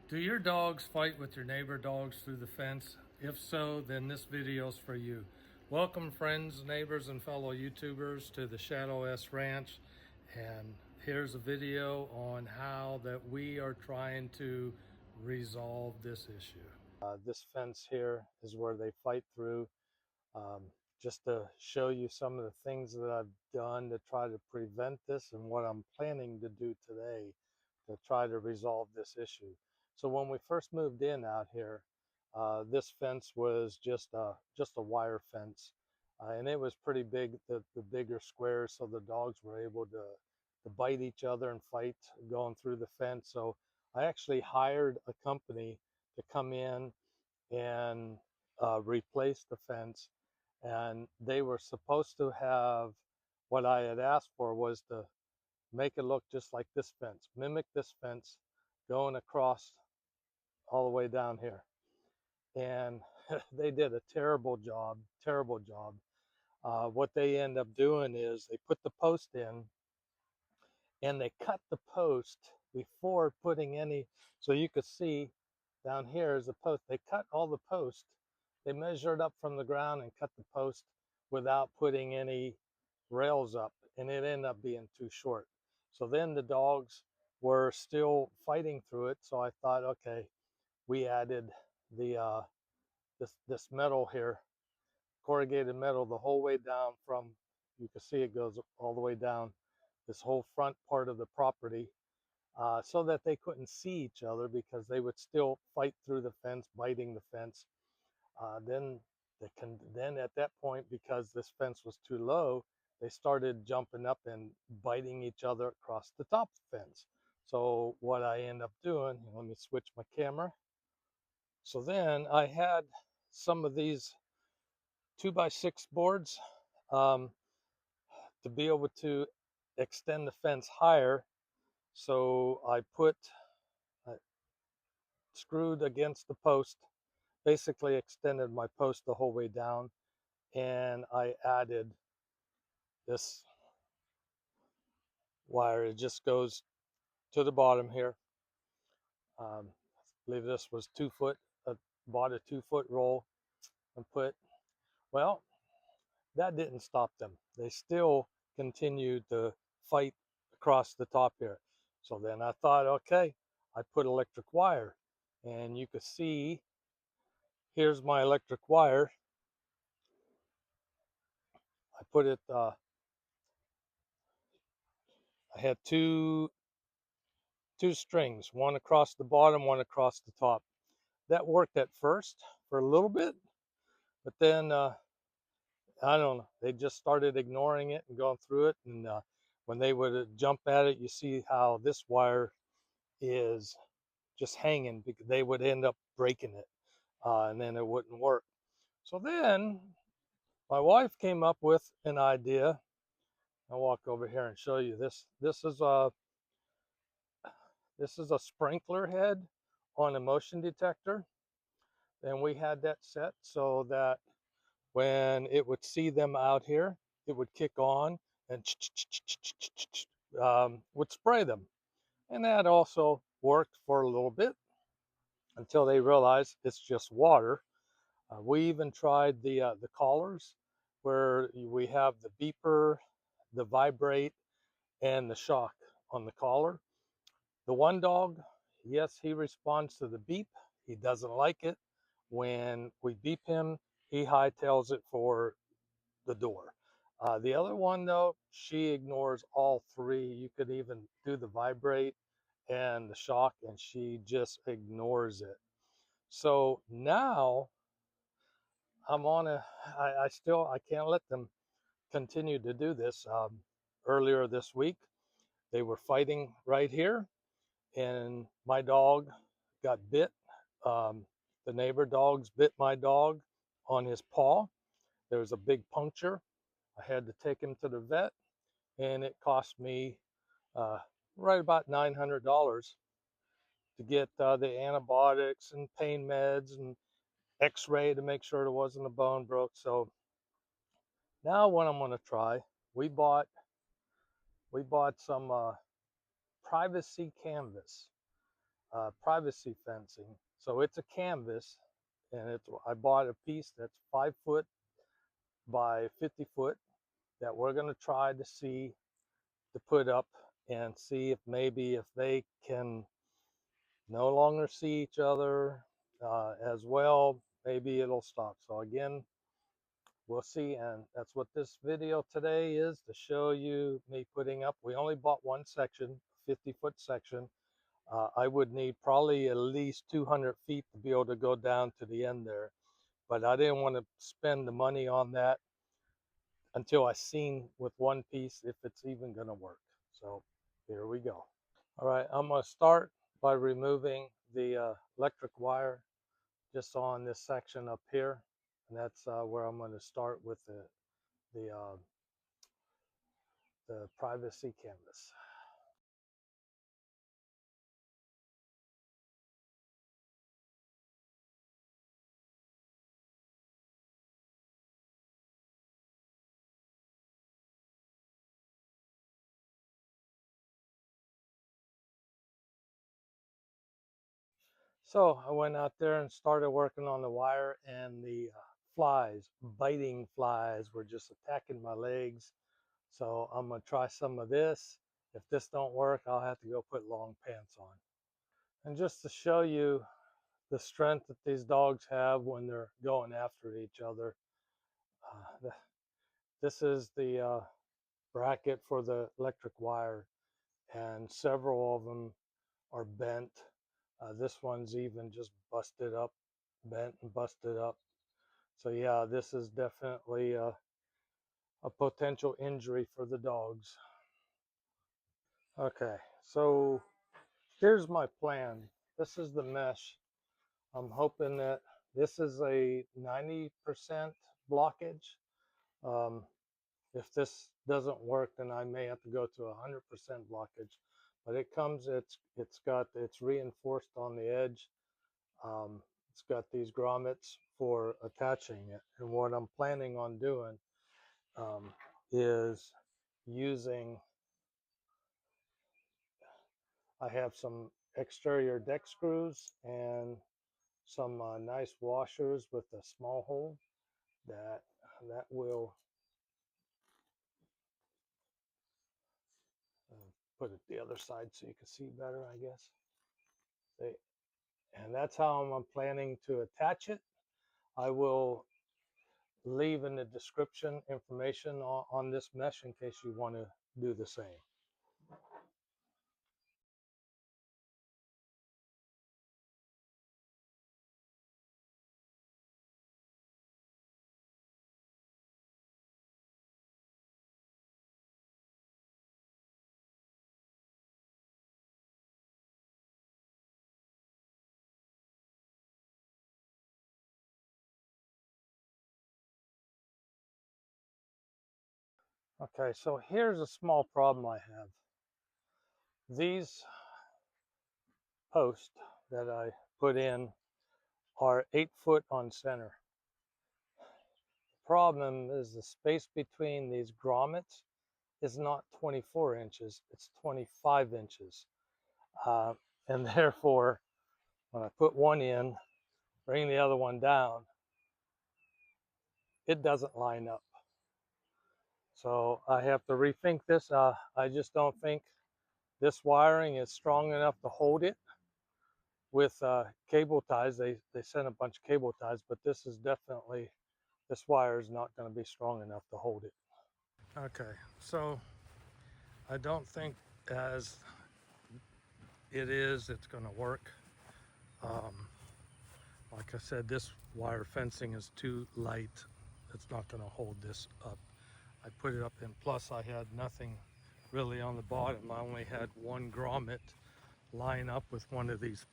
Do your dogs fight with your neighbor dogs through the fence? If so, then this video is for you. Welcome friends, neighbors, and fellow YouTubers to the Shadow S Ranch. And here's a video on how that we are trying to resolve this issue. This fence here is where they fight through. Um, just to show you some of the things that I've done to try to prevent this and what I'm planning to do today to try to resolve this issue. So when we first moved in out here, this fence was just a wire fence, and it was pretty big, the bigger squares, so the dogs were able to bite each other and fight going through the fence. So I actually hired a company to come in and replace the fence, and they were supposed to have, what I had asked for was to make it look just like this fence, mimic this fence going across all the way down here. And they did a terrible job, terrible job. What they end up doing is they put the post in and they cut the post before putting any, so you could see down here is the post. They cut all the post. They measured up from the ground and cut the post without putting any rails up, and it ended up being too short. So then the dogs were still fighting through it. So I thought, okay, we added the this metal here, corrugated metal, the whole way down from, you can see it goes all the way down this whole front part of the property, so that they couldn't see each other because they would still fight through the fence, biting the fence. Then then at that point, because this fence was too low, they started jumping up and biting each other across the top of the fence. So what I end up doing, let me switch my camera. So then I had some of these 2x6 boards, um, to be able to extend the fence higher. So I screwed against the post, basically extended my post the whole way down, and I added this wire. It just goes to the bottom here. I believe this was 2 foot. I bought a 2 foot roll and put, well, that didn't stop them. They still continued to fight across the top here. So then I thought, okay, I put electric wire, and you could see, here's my electric wire. I put it, I had two strings, one across the bottom, one across the top. That worked at first for a little bit, but then I don't know, they just started ignoring it and going through it. And when they would jump at it, you see how this wire is just hanging, because they would end up breaking it, and then it wouldn't work. So then my wife came up with an idea. I'll walk over here and show you this. This is a sprinkler head on a motion detector, and we had that set so that when it would see them out here, it would kick on and would spray them. And that also worked for a little bit until they realized it's just water. We even tried the collars, where we have the beeper, the vibrate, and the shock on the collar. The one dog, yes, he responds to the beep. He doesn't like it. When we beep him, he hightails it for the door. The other one, though, she ignores all three. You could even do the vibrate and the shock, and she just ignores it. So now I'm on a, I can't let them continue to do this. Earlier this week, they were fighting right here, and my dog got bit. Um, the neighbor dogs bit my dog on his paw. There was a big puncture. I had to take him to the vet, and it cost me uh, right about $900 to get the antibiotics and pain meds and x-ray to make sure there wasn't a bone broke. So now what I'm going to try, we bought some privacy canvas. privacy fencing. So it's a canvas, and I bought a piece that's 5 foot by 50 foot that we're going to try to see to put up and see if maybe if they can no longer see each other as well, maybe it'll stop. So again, we'll see, and that's what this video today is, to show you me putting up. We only bought one section, 50-foot section. I would need probably at least 200 feet to be able to go down to the end there, but I didn't want to spend the money on that until I seen with one piece if it's even going to work. So here we go. All right, I'm going to start by removing the electric wire just on this section up here, and that's where I'm going to start with the privacy canvas. So I went out there and started working on the wire, and the flies, biting flies, were just attacking my legs. So I'm going to try some of this. If this don't work, I'll have to go put long pants on. And just to show you the strength that these dogs have when they're going after each other, this is the bracket for the electric wire, and several of them are bent. This one's even just busted up, bent and busted up. So yeah, this is definitely a potential injury for the dogs. Okay, so here's my plan. This is the mesh. I'm hoping that this is a 90% blockage. Um, if this doesn't work, then I may have to go to 100% blockage. But it's reinforced on the edge. It's got these grommets for attaching it. And what I'm planning on doing is using, I have some exterior deck screws and some nice washers with a small hole that will put it the other side so you can see better, I guess. And that's how I'm planning to attach it. I will leave in the description information on this mesh in case you want to do the same. Okay, so here's a small problem I have. These posts that I put in are 8 foot on center. The problem is the space between these grommets is not 24 inches, it's 25 inches. And therefore, when I put one in, bring the other one down, it doesn't line up. So I have to rethink this. I just don't think this wiring is strong enough to hold it with cable ties. They sent a bunch of cable ties, but this wire is not going to be strong enough to hold it. Okay, so I don't think as it's going to work. Like I said, this wire fencing is too light. It's not going to hold this up. I put it up in, plus I had nothing really on the bottom. I only had one grommet line up with one of these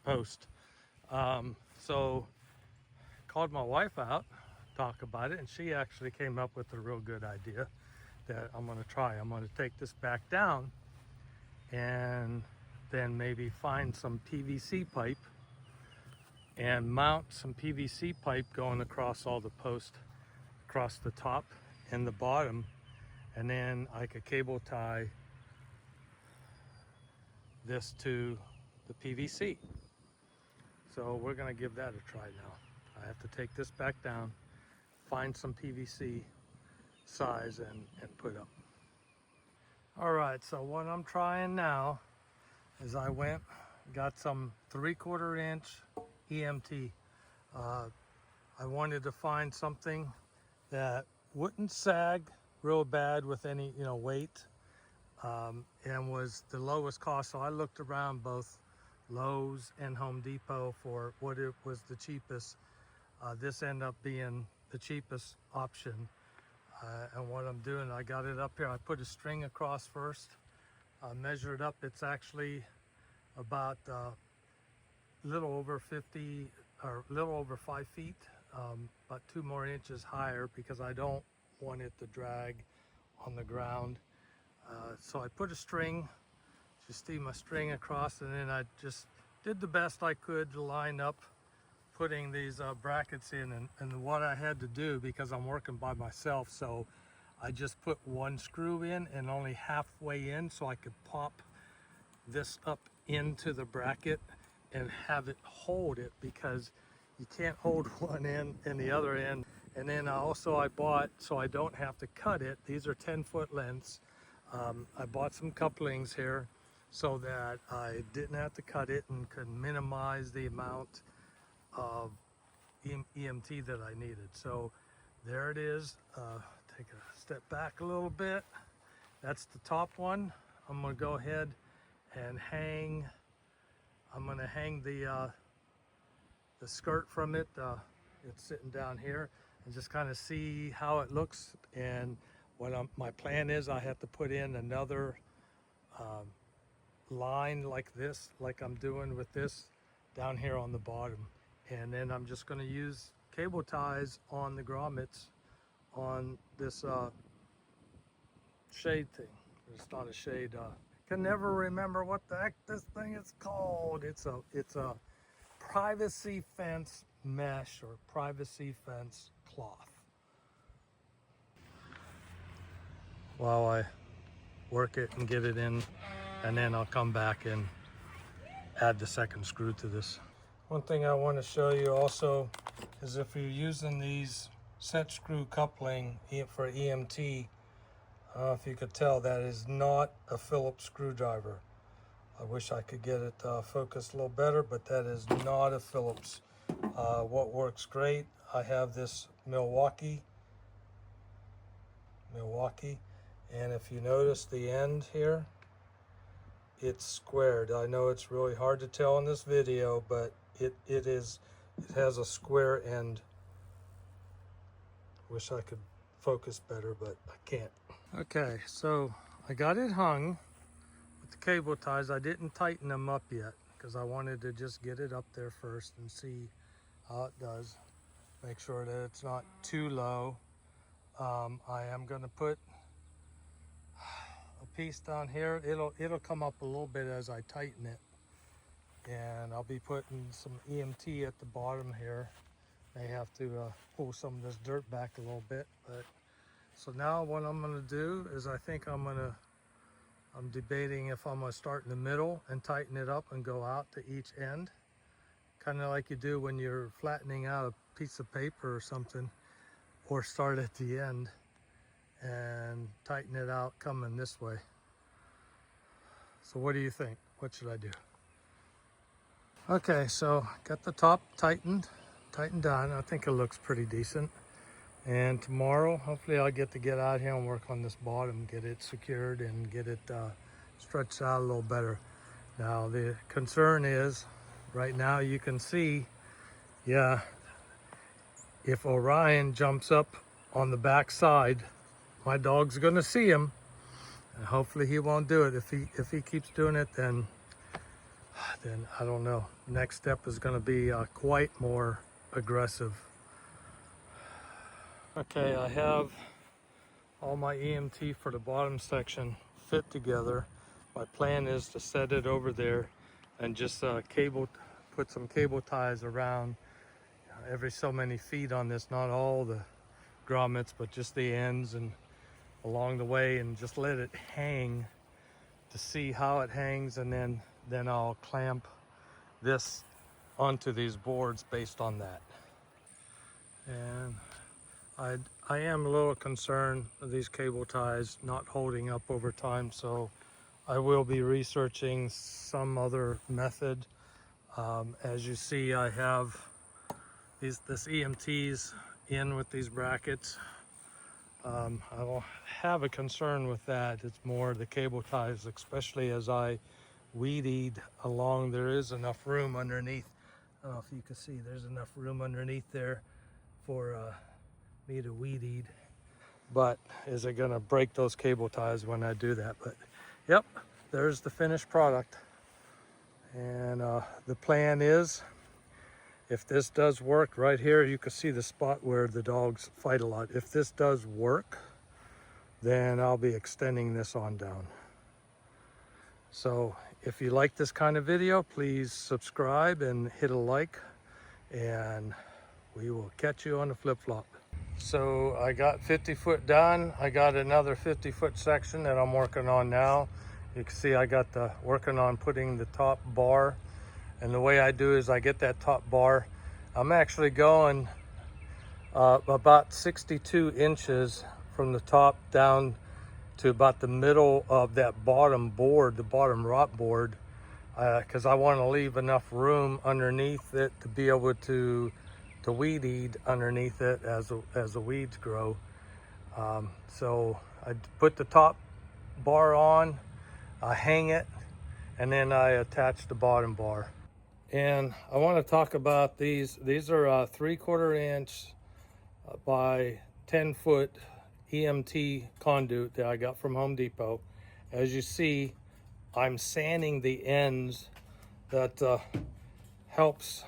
posts. So called my wife out, talk about it, and she actually came up with a real good idea that I'm going to try. I'm going to take this back down and then maybe find some PVC pipe and mount some PVC pipe going across all the posts, across the top and the bottom, and then I could cable tie this to the PVC. So we're gonna give that a try now. I have to take this back down, find some PVC size and put up. All right, so what I'm trying now is got some 3/4 inch EMT. I wanted to find something that wouldn't sag real bad with any, weight, and was the lowest cost. So I looked around both Lowe's and Home Depot for what it was the cheapest. This ended up being the cheapest option. And what I'm doing, I got it up here. I put a string across first, measure it up. It's actually about a little over 50 or a little over 5 feet, about 2 more inches higher because I don't want it to drag on the ground. So I put a string, just see my string across, and then I just did the best I could to line up putting these brackets in, and what I had to do, because I'm working by myself, so I just put one screw in and only halfway in so I could pop this up into the bracket and have it hold it, because you can't hold one end and the other end. And then I bought, so I don't have to cut it, these are 10-foot lengths. I bought some couplings here so that I didn't have to cut it and could minimize the amount of EMT that I needed. So there it is. Take a step back a little bit. That's the top one. I'm gonna go ahead and hang the skirt from it. It's sitting down here, and just kind of see how it looks. And my plan is, I have to put in another line like this, like I'm doing with this down here on the bottom. And then I'm just going to use cable ties on the grommets on this shade thing. It's not a shade. Can never remember what the heck this thing is called. It's a privacy fence mesh or privacy fence cloth. While I work it and get it in, and then I'll come back and add the second screw to this. One thing I want to show you also is if you're using these set screw coupling for EMT, I don't know if you could tell, that is not a Phillips screwdriver. I wish I could get it focused a little better, but that is not a Phillips. What works great, I have this Milwaukee, and if you notice the end here, it's squared. I know it's really hard to tell in this video, but it has a square end. Wish I could focus better, but I can't. Okay, so I got it hung with the cable ties. I didn't tighten them up yet because I wanted to just get it up there first and see how it does. Make sure that it's not too low. I am going to put a piece down here. It'll come up a little bit as I tighten it. And I'll be putting some EMT at the bottom here. May have to pull some of this dirt back a little bit. But so now what I'm going to do is I'm debating if I'm going to start in the middle and tighten it up and go out to each end, kind of like you do when you're flattening out a piece of paper or something, or start at the end and tighten it out coming this way. So what do you think? What should I do? Okay, so got the top tightened down. I think it looks pretty decent. And tomorrow, hopefully I'll get out here and work on this bottom, get it secured and get it stretched out a little better. Now the concern is, right now you can see, yeah, if Orion jumps up on the back side, my dog's gonna see him, and hopefully he won't do it. If he keeps doing it, then I don't know. Next step is going to be quite more aggressive. Okay, I have all my EMT for the bottom section fit together. My plan is to set it over there and just put some cable ties around every so many feet on this, not all the grommets, but just the ends and along the way, and just let it hang to see how it hangs, and then then I'll clamp this onto these boards based on that. And I am a little concerned of these cable ties not holding up over time, so I will be researching some other method. As you see, I have this EMTs in with these brackets. I don't have a concern with that. It's more the cable ties, especially as I weed eat along. There is enough room underneath. I don't know if you can see, there's enough room underneath there for me to weed eat. But is it gonna break those cable ties when I do that? But yep, there's the finished product. And the plan is, if this does work right here, you can see the spot where the dogs fight a lot. If this does work, then I'll be extending this on down. So if you like this kind of video, please subscribe and hit a like, and we will catch you on the flip-flop. So I got 50 foot done. I got another 50 foot section that I'm working on now. You can see I got working on putting the top bar. And the way I do is I get that top bar. I'm actually going about 62 inches from the top down to about the middle of that bottom board, the bottom rot board, because I want to leave enough room underneath it to be able to weed eat underneath it as the weeds grow. So I put the top bar on, I hang it, and then I attach the bottom bar. And I want to talk about these. These are 3/4 inch by 10 foot EMT conduit that I got from Home Depot. As you see, I'm sanding the ends. That helps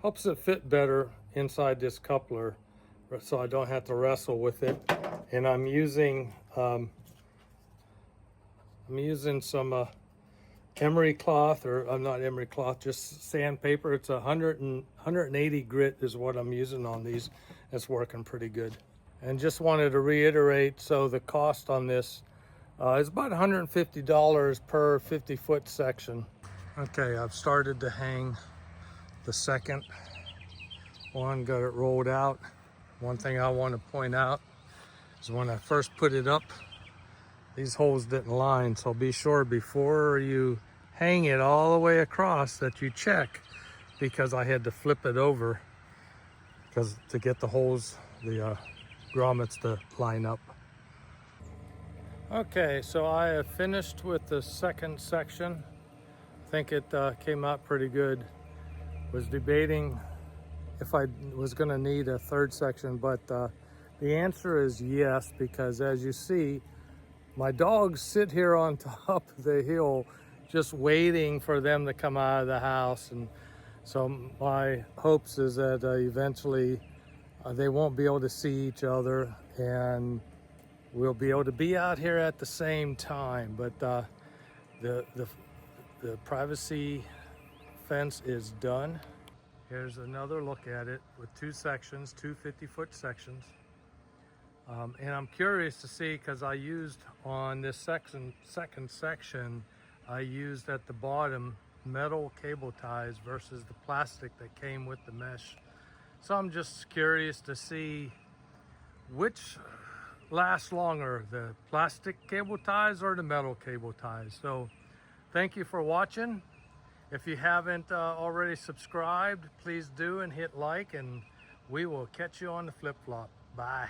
it fit better inside this coupler, so I don't have to wrestle with it. And I'm using some emery cloth, or not emery cloth, just sandpaper. It's 180 grit is what I'm using on these. It's working pretty good. And just wanted to reiterate, so the cost on this is about $150 per 50 foot section. Okay, I've started to hang the second one, got it rolled out. One thing I want to point out is when I first put it up, these holes didn't line, so be sure before you hang it all the way across that you check, because I had to flip it over to get the holes, the grommets to line up. Okay, so I have finished with the second section. I think it came out pretty good. Was debating if I was going to need a third section, but the answer is yes, because as you see, my dogs sit here on top of the hill just waiting for them to come out of the house. And so my hopes is that eventually they won't be able to see each other and we'll be able to be out here at the same time. But the privacy fence is done. Here's another look at it with two sections, two 50-foot sections. And I'm curious to see, because I used on this second section, I used at the bottom metal cable ties versus the plastic that came with the mesh. So I'm just curious to see which lasts longer, the plastic cable ties or the metal cable ties. So thank you for watching. If you haven't already subscribed, please do and hit like, and we will catch you on the flip-flop. Bye.